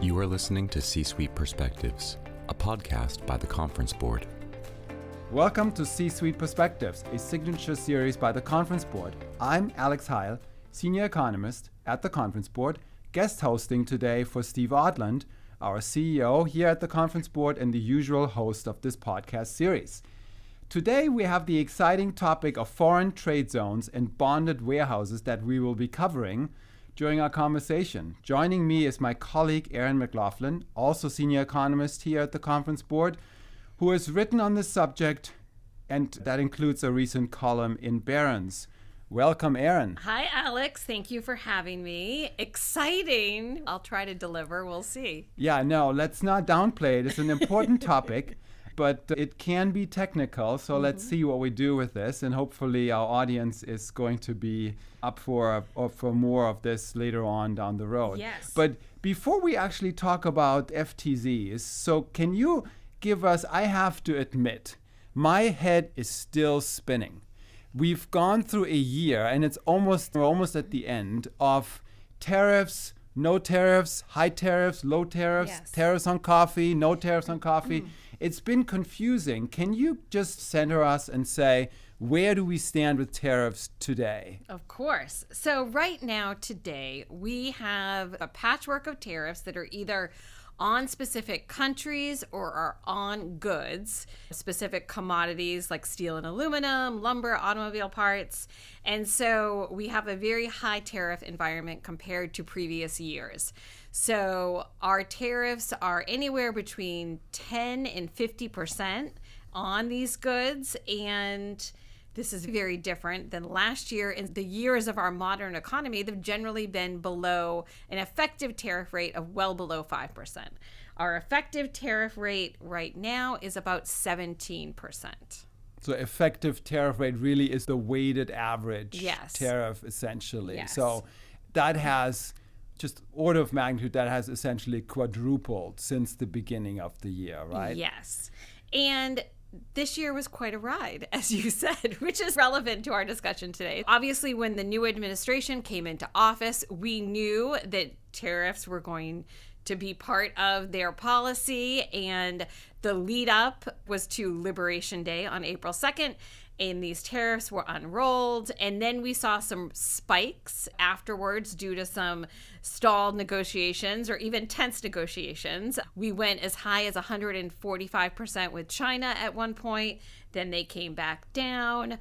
You are listening to C-Suite Perspectives, a podcast by the Conference Board. Welcome to C-Suite Perspectives, a signature series by the Conference Board. I'm Alex Heil, senior economist at the Conference Board, guest hosting today for Steve Odland, our CEO here at the Conference Board and the usual host of this podcast series. Today we have the exciting topic of foreign trade zones and bonded warehouses that we will be covering during our conversation. Joining me is my colleague Erin McLaughlin, also senior economist here at the Conference Board, who has written on this subject, and that includes a recent column in Barron's. Welcome, Erin. Hi, Alex. Thank you for having me. Exciting. I'll try to deliver. We'll see. Yeah, no, let's not downplay it. It's an important topic, but it can be technical. So let's see what we do with this. And hopefully our audience is going to be up for more of this later on down the road. Yes. But before we actually talk about FTZs, so can you give us, I have to admit, my head is still spinning. We've gone through a year, and we're almost at the end of tariffs, no tariffs, high tariffs, low tariffs, Yes. tariffs on coffee, no tariffs on coffee. It's been confusing. Can you just center us and say, where do we stand with tariffs today? Of course. So right now, today, we have a patchwork of tariffs that are either on specific countries or are on goods, specific commodities like steel and aluminum, lumber, automobile parts. And so we have a very high tariff environment compared to previous years. So our tariffs are anywhere between 10 and 50% on these goods, and this is very different than last year. In the years of our modern economy, they've generally been below an effective tariff rate of well below 5%. Our effective tariff rate right now is about 17%. So effective tariff rate really is the weighted average Yes. tariff, essentially. Yes. So that has just order of magnitude, that has essentially quadrupled since the beginning of the year, right? Yes. And this year was quite a ride, as you said, which is relevant to our discussion today. Obviously, when the new administration came into office, we knew that tariffs were going to be part of their policy, and the lead up was to Liberation Day on April 2nd. And these tariffs were unrolled. And then we saw some spikes afterwards due to some stalled negotiations or even tense negotiations. We went as high as 145% with China at one point. Then they came back down.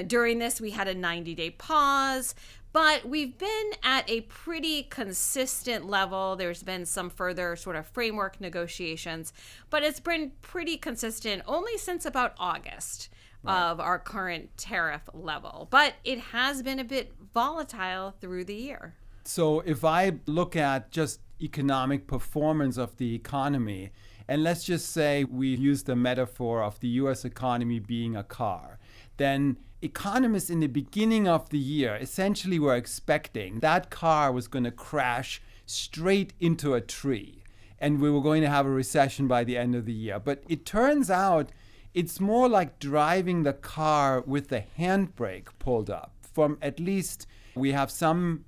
During this, we had a 90-day pause. But we've been at a pretty consistent level. There's been some further sort of framework negotiations, but it's been pretty consistent only since about August. Right. Of our current tariff level. But it has been a bit volatile through the year. So if I look at just economic performance of the economy, and let's just say we use the metaphor of the US economy being a car, then economists in the beginning of the year essentially were expecting that car was going to crash straight into a tree, and we were going to have a recession by the end of the year. But it turns out it's more like driving the car with the handbrake pulled up. From at least, we have some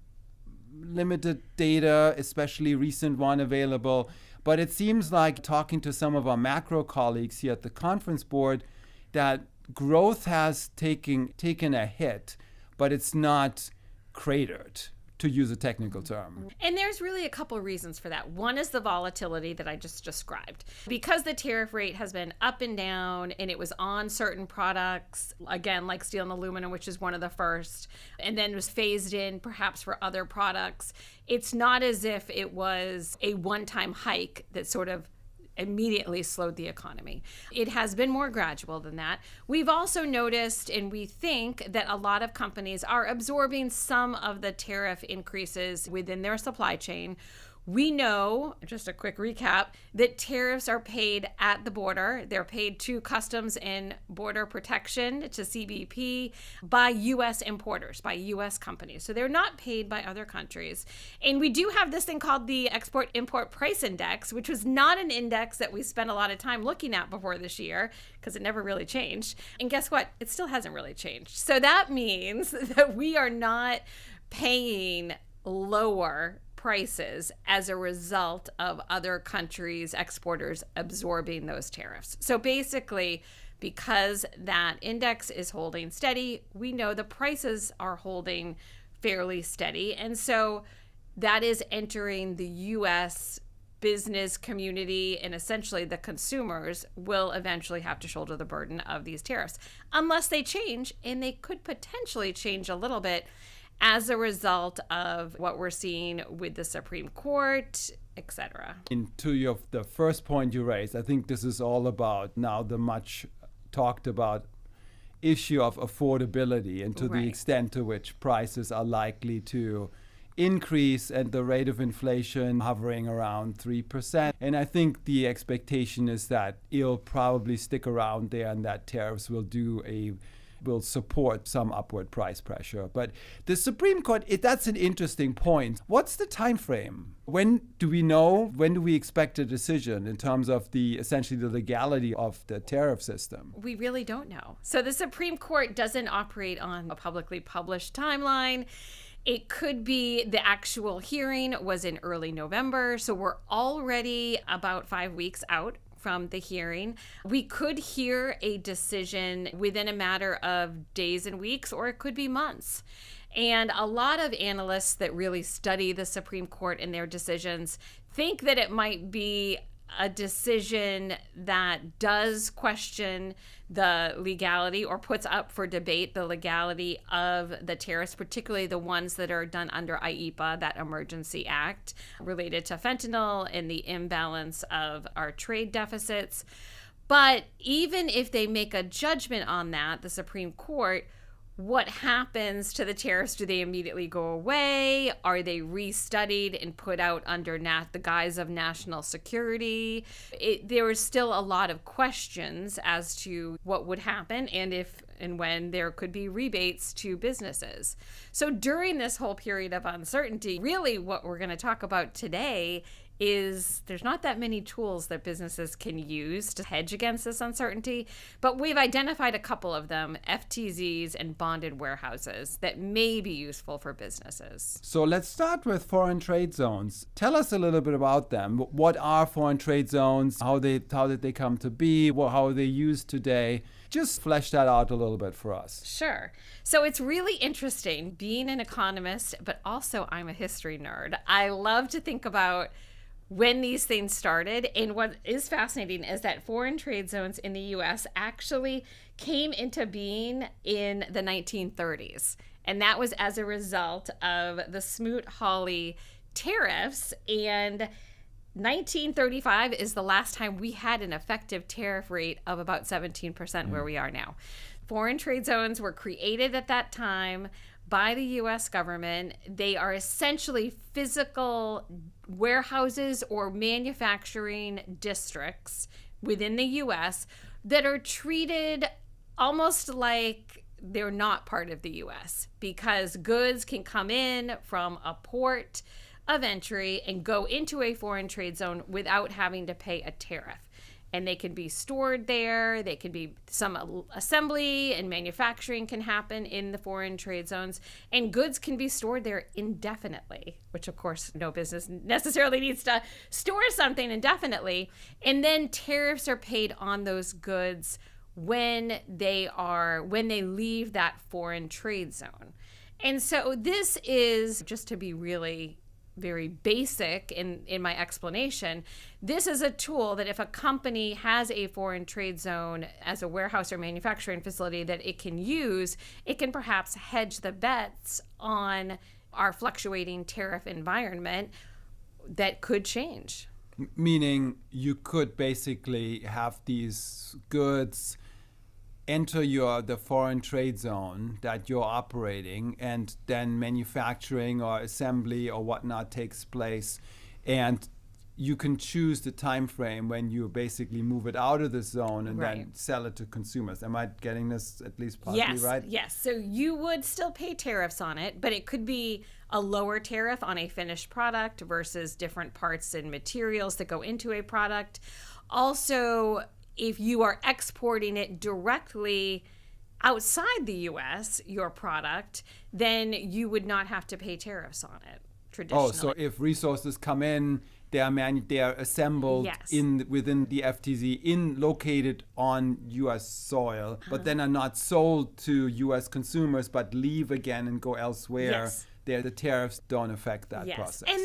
limited data, especially recent one available, but it seems like, talking to some of our macro colleagues here at the Conference Board, that growth has taken a hit, but it's not cratered, to use a technical term. And there's really a couple reasons for that. One is the volatility that I just described. Because the tariff rate has been up and down, and it was on certain products, again, like steel and aluminum, which is one of the first, and then was phased in perhaps for other products. It's not as if it was a one-time hike that sort of immediately slowed the economy. It has been more gradual than that. We've also noticed, and we think, that a lot of companies are absorbing some of the tariff increases within their supply chain. We know, just a quick recap, that tariffs are paid at the border. They're paid to Customs and Border Protection, to CBP, by U.S. importers, by U.S. companies. So they're not paid by other countries. And we do have this thing called the Export-Import Price Index, which was not an index that we spent a lot of time looking at before this year, because it never really changed. And guess what? It still hasn't really changed. So that means that we are not paying lower prices as a result of other countries' exporters absorbing those tariffs. So basically, because that index is holding steady, we know the prices are holding fairly steady. And so that is entering the U.S. business community, and essentially the consumers will eventually have to shoulder the burden of these tariffs unless they change, and they could potentially change a little bit as a result of what we're seeing with the Supreme Court, etc. To the first point you raised, I think this is all about now the much talked about issue of affordability and to the extent to which prices are likely to increase and the rate of inflation hovering around 3%. And I think the expectation is that it'll probably stick around there and that tariffs will support some upward price pressure. But the Supreme Court, that's an interesting point. What's the time frame? When do we know? When do we expect a decision in terms of essentially the legality of the tariff system? We really don't know. So the Supreme Court doesn't operate on a publicly published timeline. It could be the actual hearing was in early November, so we're already about 5 weeks out from the hearing. We could hear a decision within a matter of days and weeks, or it could be months. And a lot of analysts that really study the Supreme Court and their decisions think that it might be a decision that does question the legality or puts up for debate the legality of the tariffs, particularly the ones that are done under IEEPA, that emergency act related to fentanyl and the imbalance of our trade deficits. But even if they make a judgment on that, the Supreme Court, what happens to the tariffs? Do they immediately go away? Are they restudied and put out under the guise of national security? There is still a lot of questions as to what would happen and if and when there could be rebates to businesses. So during this whole period of uncertainty, really what we're going to talk about today is there's not that many tools that businesses can use to hedge against this uncertainty, but we've identified a couple of them, FTZs and bonded warehouses, that may be useful for businesses. So let's start with foreign trade zones. Tell us a little bit about them. What are foreign trade zones? How did they come to be? How are they used today? Just flesh that out a little bit for us. Sure. So it's really interesting being an economist, but also I'm a history nerd. I love to think about when these things started. And what is fascinating is that foreign trade zones in the U.S. actually came into being in the 1930s. And that was as a result of the Smoot-Hawley tariffs. And 1935 is the last time we had an effective tariff rate of about 17% where we are now. Foreign trade zones were created at that time by the U.S. government. They are essentially physical warehouses or manufacturing districts within the U.S. that are treated almost like they're not part of the U.S. because goods can come in from a port of entry and go into a foreign trade zone without having to pay a tariff. And they can be stored there. They can be some assembly and manufacturing can happen in the foreign trade zones. And goods can be stored there indefinitely, which of course no business necessarily needs to store something indefinitely. And then tariffs are paid on those goods when they leave that foreign trade zone. And so this is, just to be really very basic in my explanation, this is a tool that if a company has a foreign trade zone as a warehouse or manufacturing facility that it can use, it can perhaps hedge the bets on our fluctuating tariff environment that could change. Meaning you could basically have these goods enter the foreign trade zone that you're operating, and then manufacturing or assembly or whatnot takes place, and you can choose the time frame when you basically move it out of the zone and then sell it to consumers. Am I getting this at least partly right? Yes. So you would still pay tariffs on it, but it could be a lower tariff on a finished product versus different parts and materials that go into a product. Also, if you are exporting it directly outside the U.S., your product, then you would not have to pay tariffs on it. traditionally. Oh, so if resources come in, they are assembled Yes. within the FTZ, located on U.S. soil, but then are not sold to U.S. consumers, but leave again and go elsewhere. Yes. The tariffs don't affect that Yes. process. And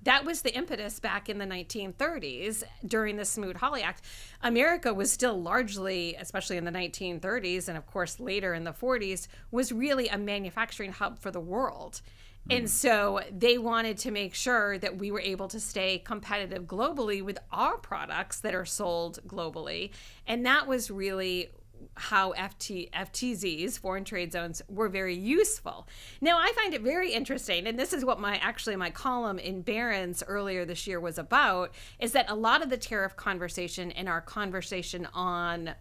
that was the impetus back in the 1930s during the Smoot-Hawley Act. America was still largely, especially in the 1930s and of course later in the 40s, was really a manufacturing hub for the world. And so they wanted to make sure that we were able to stay competitive globally with our products that are sold globally. And that was really how FTZs, foreign trade zones, were very useful. Now, I find it very interesting, and this is what my column in Barron's earlier this year was about, is that a lot of the tariff conversation and our conversation on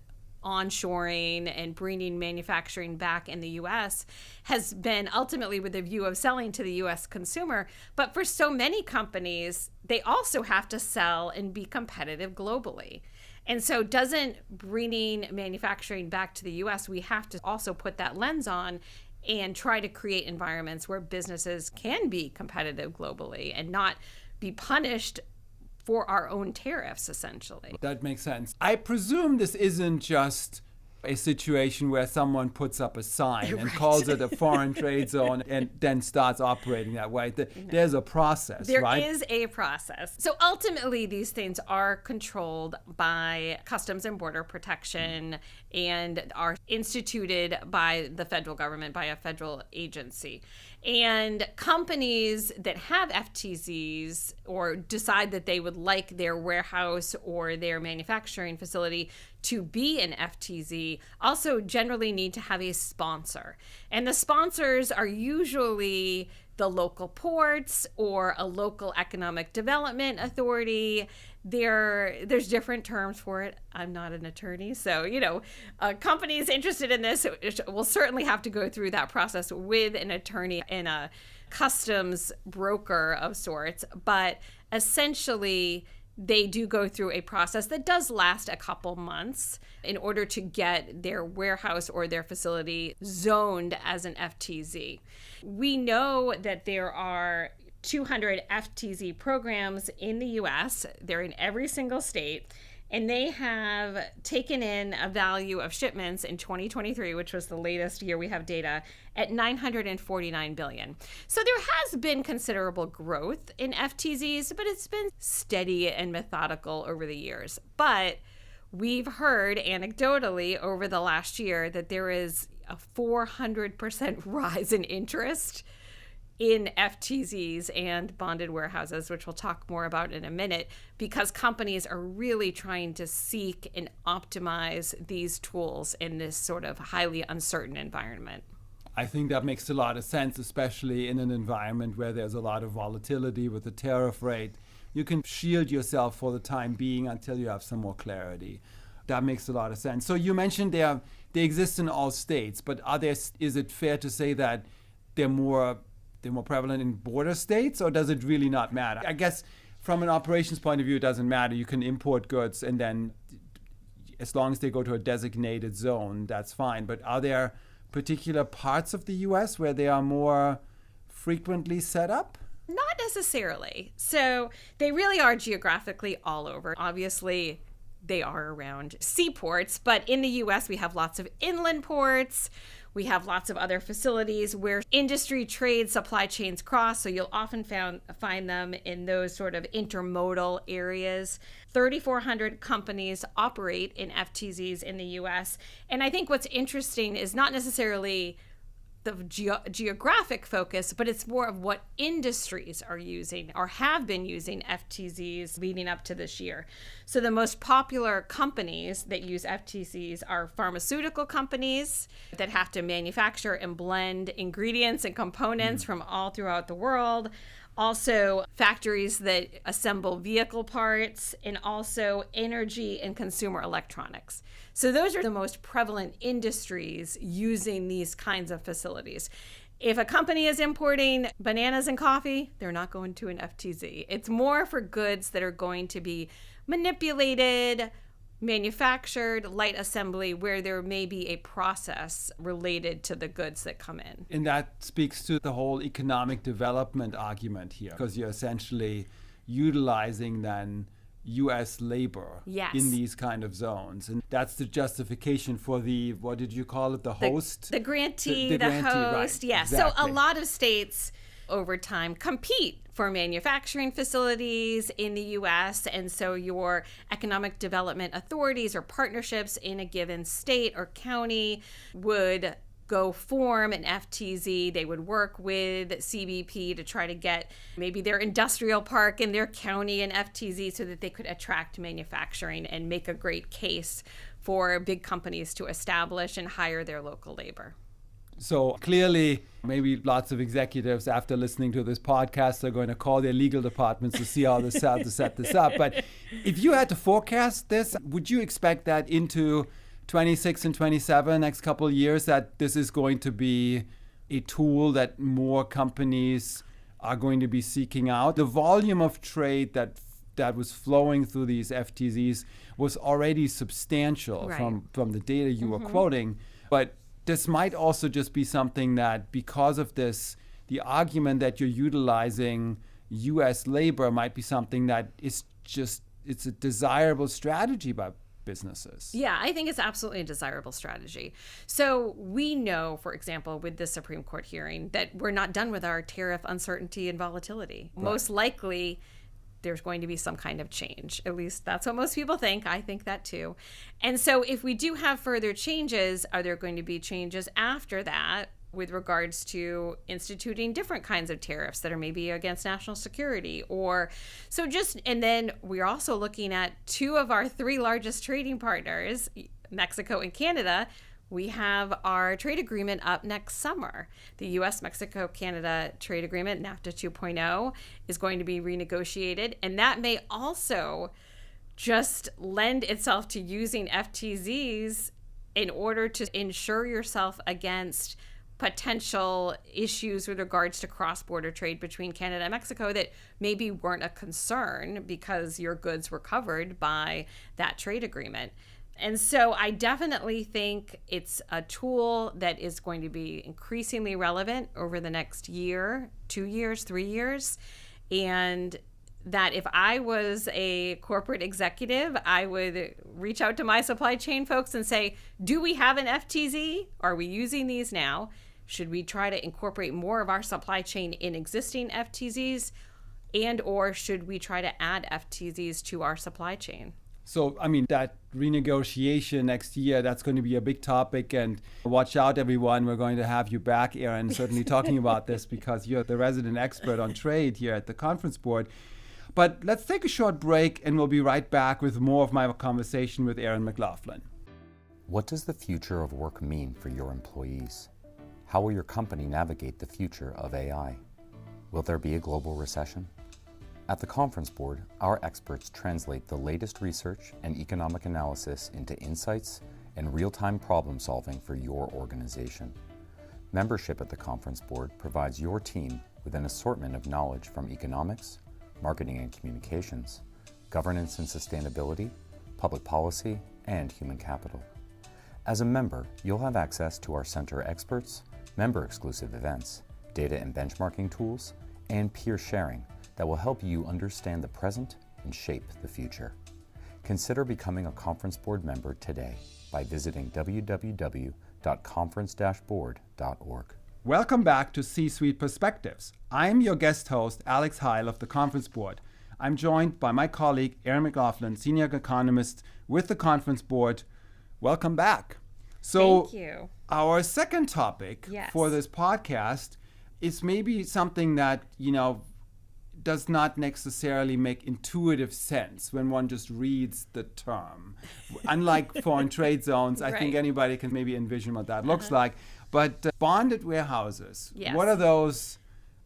onshoring and bringing manufacturing back in the U.S. has been ultimately with a view of selling to the U.S. consumer. But for so many companies, they also have to sell and be competitive globally. And so doesn't bringing manufacturing back to the U.S., we have to also put that lens on and try to create environments where businesses can be competitive globally and not be punished for our own tariffs, essentially. That makes sense. I presume this isn't just a situation where someone puts up a sign and calls it a foreign trade zone and then starts operating that way. There's a process, right? There is a process. So ultimately, these things are controlled by Customs and Border Protection and are instituted by the federal government, by a federal agency. And companies that have FTZs or decide that they would like their warehouse or their manufacturing facility to be an FTZ also generally need to have a sponsor. And the sponsors are usually the local ports or a local economic development authority. There's different terms for it. I'm not an attorney, so companies interested in this will certainly have to go through that process with an attorney and a customs broker of sorts. But essentially, they do go through a process that does last a couple months in order to get their warehouse or their facility zoned as an FTZ. We know that there are 200 FTZ programs in the U.S. They're in every single state. And they have taken in a value of shipments in 2023, which was the latest year we have data, at $949 billion. So there has been considerable growth in FTZs, but it's been steady and methodical over the years. But we've heard anecdotally over the last year that there is a 400% rise in interest in FTZs and bonded warehouses, which we'll talk more about in a minute, because companies are really trying to seek and optimize these tools in this sort of highly uncertain environment. I think that makes a lot of sense, especially in an environment where there's a lot of volatility with the tariff rate. You can shield yourself for the time being until you have some more clarity. That makes a lot of sense. So you mentioned they exist in all states, but is it fair to say that they're more prevalent in border states, or does it really not matter? I guess from an operations point of view, it doesn't matter. You can import goods, and then as long as they go to a designated zone, that's fine. But are there particular parts of the U.S. where they are more frequently set up? Not necessarily. So they really are geographically all over. Obviously, they are around seaports, but in the U.S., we have lots of inland ports. We have lots of other facilities where industry, trade, supply chains cross. So you'll often find them in those sort of intermodal areas. 3,400 companies operate in FTZs in the U.S. And I think what's interesting is not necessarily the geographic focus, but it's more of what industries are using or have been using FTZs leading up to this year. So the most popular companies that use FTZs are pharmaceutical companies that have to manufacture and blend ingredients and components from all throughout the world. Also, factories that assemble vehicle parts, and also energy and consumer electronics. So those are the most prevalent industries using these kinds of facilities. If a company is importing bananas and coffee, they're not going to an FTZ. It's more for goods that are going to be manipulated, manufactured, light assembly, where there may be a process related to the goods that come in. And that speaks to the whole economic development argument here, because you're essentially utilizing then U.S. labor in these kind of zones. And that's the justification for the, what did you call it, the host? The grantee, the host. Right, yeah. exactly. So a lot of states over time compete for manufacturing facilities in the U.S. And so your economic development authorities or partnerships in a given state or county would go form an FTZ. They would work with CBP to try to get maybe their industrial park in their county an FTZ so that they could attract manufacturing and make a great case for big companies to establish and hire their local labor. So clearly, maybe lots of executives after listening to this podcast are going to call their legal departments to see how to set this up. But if you had to forecast this, would you expect that into 26 and 27, next couple of years, that this is going to be a tool that more companies are going to be seeking out? The volume of trade that was flowing through these FTZs was already substantial from the data you were quoting. But this might also just be something that, because of this, the argument that you're utilizing U.S. labor might be something that is just, it's a desirable strategy by businesses. Yeah, I think it's absolutely a desirable strategy. So we know, for example, with the Supreme Court hearing, that we're not done with our tariff uncertainty and volatility. Right. Most likely, there's going to be some kind of change. At least that's what most people think. I think that too. And so if we do have further changes, are there going to be changes after that with regards to instituting different kinds of tariffs that are maybe against national security? Or so just, and then we're also looking at two of our three largest trading partners, Mexico and Canada. We have our trade agreement up next summer. The U.S.-Mexico-Canada trade agreement, NAFTA 2.0, is going to be renegotiated. And that may also just lend itself to using FTZs in order to insure yourself against potential issues with regards to cross-border trade between Canada and Mexico that maybe weren't a concern because your goods were covered by that trade agreement. And so I definitely think it's a tool that is going to be increasingly relevant over the next year, 2 years, 3 years. And that if I was a corporate executive, I would reach out to my supply chain folks and say, do we have an FTZ? Are we using these now? Should we try to incorporate more of our supply chain in existing FTZs? And or should we try to add FTZs to our supply chain? So, I mean, that renegotiation next year, that's going to be a big topic. And watch out, everyone. We're going to have you back, Erin, certainly talking about this because you're the resident expert on trade here at the conference board. But let's take a short break and we'll be right back with more of my conversation with Erin McLaughlin. What does the future of work mean for your employees? How will your company navigate the future of AI? Will there be a global recession? At the conference board, our experts translate the latest research and economic analysis into insights and real-time problem solving for your organization. Membership at the conference board provides your team with an assortment of knowledge from economics, marketing and communications, governance and sustainability, public policy, and human capital. As a member, you'll have access to our center experts, member-exclusive events, data and benchmarking tools, and peer sharing that will help you understand the present and shape the future. Consider becoming a conference board member today by visiting www.conference-board.org. Welcome back to C-Suite Perspectives. I'm your guest host, Alex Heil of the Conference Board. I'm joined by my colleague, Erin McLaughlin, senior economist with the Conference Board. Welcome back. So, thank you. Our second topic for this podcast is maybe something that, does not necessarily make intuitive sense when one just reads the term. Unlike foreign trade zones, I think anybody can maybe envision what that looks like. But bonded warehouses, what are those?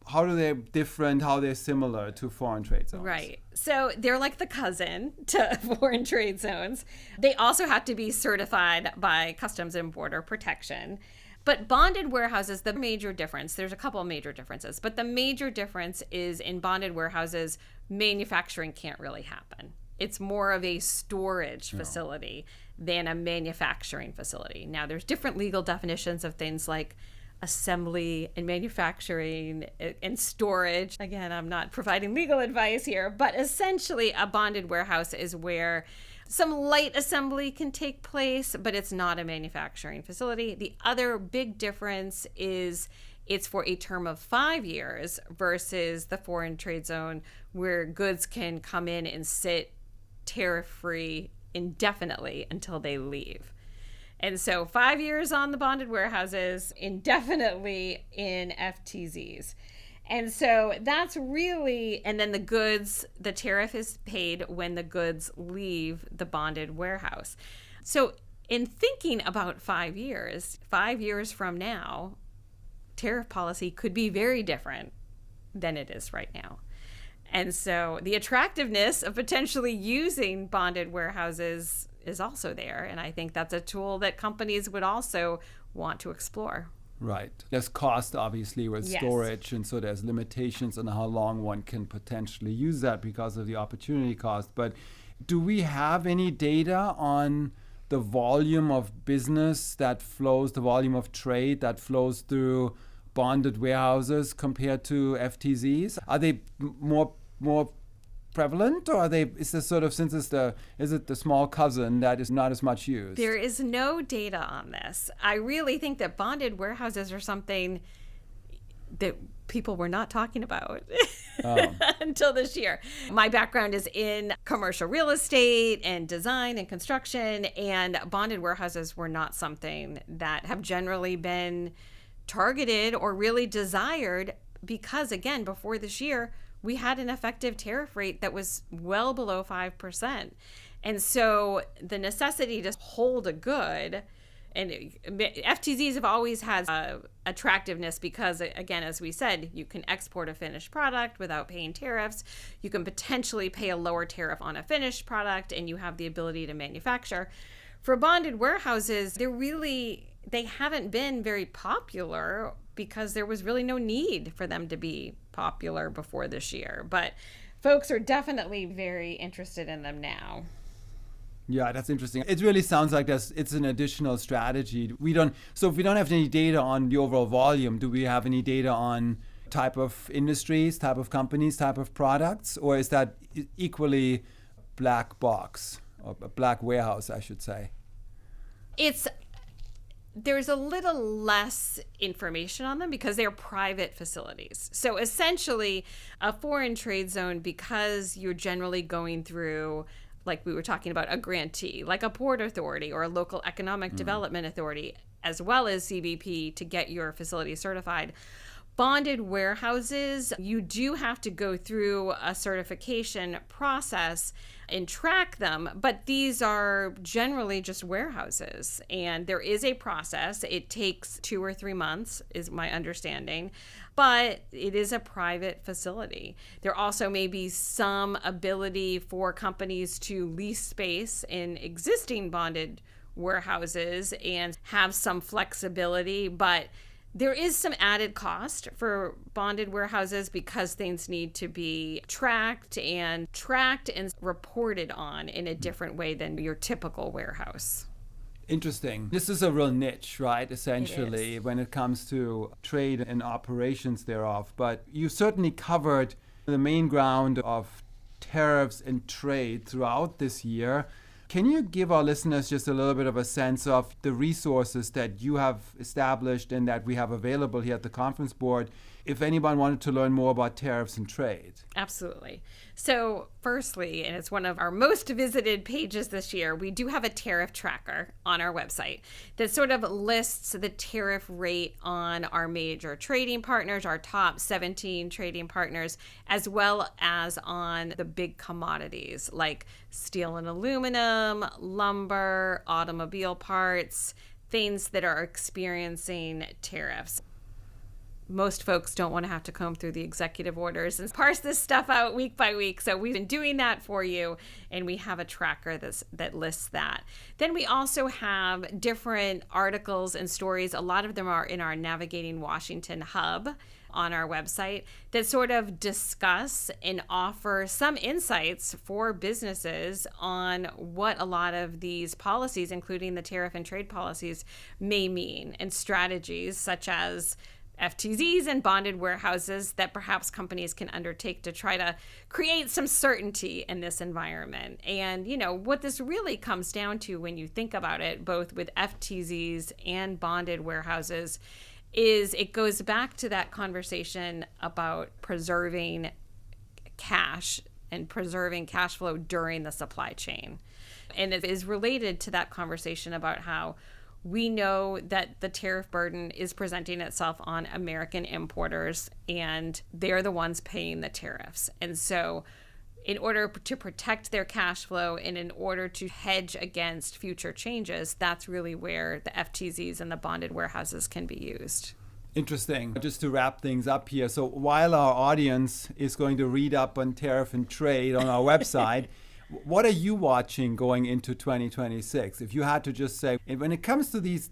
How are they different? How they're similar to foreign trade zones? Right. So they're like the cousin to foreign trade zones. They also have to be certified by Customs and Border Protection. But bonded warehouses, the major difference, there's a couple of major differences, but the major difference is in bonded warehouses, manufacturing can't really happen. It's more of a storage facility than a manufacturing facility. Now, there's different legal definitions of things like assembly and manufacturing and storage. Again, I'm not providing legal advice here, but essentially a bonded warehouse is where some light assembly can take place, but it's not a manufacturing facility. The other big difference is it's for a term of 5 years versus the foreign trade zone where goods can come in and sit tariff-free indefinitely until they leave. And so 5 years on the bonded warehouses, indefinitely in FTZs. And so that's really, and then the goods, the tariff is paid when the goods leave the bonded warehouse. So in thinking about 5 years from now, tariff policy could be very different than it is right now. And so the attractiveness of potentially using bonded warehouses is also there. And I think that's a tool that companies would also want to explore. Right. There's cost, obviously, with storage. And so there's limitations on how long one can potentially use that because of the opportunity cost. But do we have any data on the volume of business that flows, the volume of trade that flows through bonded warehouses compared to FTZs? Are they more prevalent, or is this sort of, since is it the small cousin that is not as much used? There is no data on this. I really think that bonded warehouses are something that people were not talking about until this year. My background is in commercial real estate and design and construction, and bonded warehouses were not something that have generally been targeted or really desired because, again, before this year, we had an effective tariff rate that was well below 5%. And so the necessity to hold a good, and FTZs have always had attractiveness because, again, as we said, you can export a finished product without paying tariffs. You can potentially pay a lower tariff on a finished product, and you have the ability to manufacture. For bonded warehouses, they haven't been very popular because there was really no need for them to be popular before this year. But folks are definitely very interested in them now. Yeah, that's interesting. It really sounds like it's an additional strategy. So if we don't have any data on the overall volume, do we have any data on type of industries, type of companies, type of products? Or is that equally black box, or a black warehouse, I should say? There's a little less information on them because they're private facilities. So essentially, a foreign trade zone, because you're generally going through, like we were talking about, a grantee, like a port authority or a local economic development authority, as well as CBP to get your facility certified. Bonded warehouses, you do have to go through a certification process and track them, but these are generally just warehouses. And there is a process. It takes 2 or 3 months, is my understanding, but it is a private facility. There also may be some ability for companies to lease space in existing bonded warehouses and have some flexibility, but there is some added cost for bonded warehouses because things need to be tracked and reported on in a different way than your typical warehouse. Interesting. This is a real niche, right, essentially, when it comes to trade and operations thereof. But you certainly covered the main ground of tariffs and trade throughout this year. Can you give our listeners just a little bit of a sense of the resources that you have established and that we have available here at the conference board if anyone wanted to learn more about tariffs and trade? Absolutely. So firstly, and it's one of our most visited pages this year, we do have a tariff tracker on our website that sort of lists the tariff rate on our major trading partners, our top 17 trading partners, as well as on the big commodities like steel and aluminum, lumber, automobile parts, things that are experiencing tariffs. Most folks don't want to have to comb through the executive orders and parse this stuff out week by week. So we've been doing that for you, and we have a tracker that lists that. Then we also have different articles and stories. A lot of them are in our Navigating Washington hub. on our website that sort of discuss and offer some insights for businesses on what a lot of these policies, including the tariff and trade policies, may mean, and strategies such as FTZs and bonded warehouses that perhaps companies can undertake to try to create some certainty in this environment. And, what this really comes down to when you think about it, both with FTZs and bonded warehouses, is it goes back to that conversation about preserving cash and preserving cash flow during the supply chain. And it is related to that conversation about how we know that the tariff burden is presenting itself on American importers, and they're the ones paying the tariffs. And so in order to protect their cash flow and in order to hedge against future changes, that's really where the FTZs and the bonded warehouses can be used. Interesting. Just to wrap things up here. So while our audience is going to read up on tariff and trade on our website, what are you watching going into 2026? If you had to just say, when it comes to these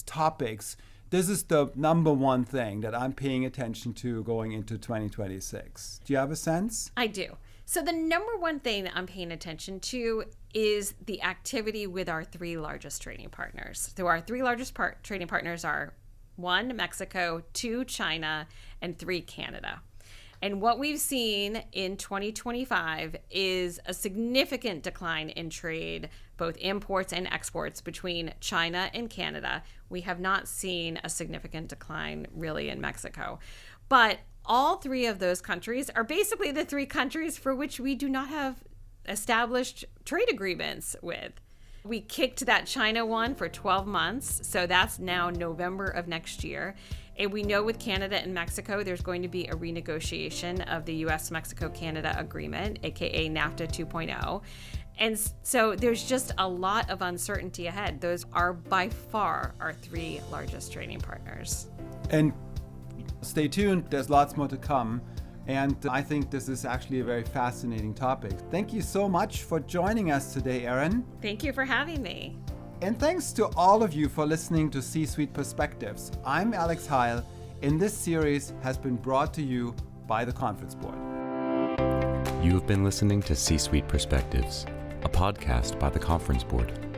topics, this is the number one thing that I'm paying attention to going into 2026. Do you have a sense? I do. So the number one thing that I'm paying attention to is the activity with our three largest trading partners. So our three largest trading partners are 1, Mexico, 2, China, and 3, Canada. And what we've seen in 2025 is a significant decline in trade, both imports and exports between China and Canada. We have not seen a significant decline really in Mexico. But all three of those countries are basically the three countries for which we do not have established trade agreements with. We kicked that China one for 12 months, so that's now November of next year. And we know with Canada and Mexico, there's going to be a renegotiation of the U.S.-Mexico-Canada agreement, aka NAFTA 2.0. And so there's just a lot of uncertainty ahead. Those are by far our three largest trading partners. And stay tuned, there's lots more to come. And I think this is actually a very fascinating topic. Thank you so much for joining us today, Erin. Thank you for having me. And thanks to all of you for listening to C-Suite Perspectives. I'm Alex Heil, and this series has been brought to you by the Conference Board. You have been listening to C-Suite Perspectives, a podcast by the Conference Board.